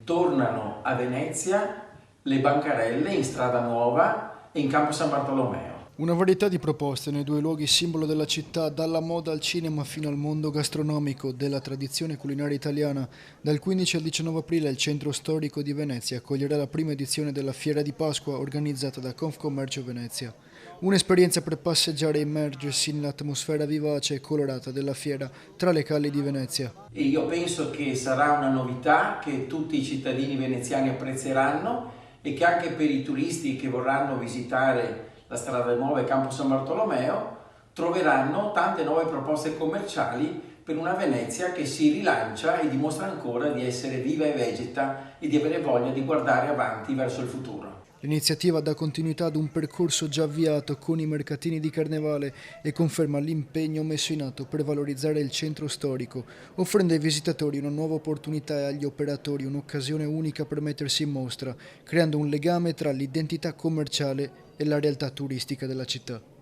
Tornano a Venezia le bancarelle in Strada Nuova e in Campo San Bartolomeo. Una varietà di proposte nei due luoghi simbolo della città, dalla moda al cinema fino al mondo gastronomico, della tradizione culinaria italiana. Dal 15 al 19 aprile il centro storico di Venezia accoglierà la prima edizione della Fiera di Pasqua organizzata da Confcommercio Venezia. Un'esperienza per passeggiare e immergersi nell'atmosfera vivace e colorata della fiera tra le calli di Venezia. E io penso che sarà una novità che tutti i cittadini veneziani apprezzeranno e che anche per i turisti che vorranno visitare la Strada Nuova e Campo San Bartolomeo troveranno tante nuove proposte commerciali per una Venezia che si rilancia e dimostra ancora di essere viva e vegeta e di avere voglia di guardare avanti verso il futuro. L'iniziativa dà continuità ad un percorso già avviato con i mercatini di Carnevale e conferma l'impegno messo in atto per valorizzare il centro storico, offrendo ai visitatori una nuova opportunità e agli operatori un'occasione unica per mettersi in mostra, creando un legame tra l'identità commerciale e la realtà turistica della città.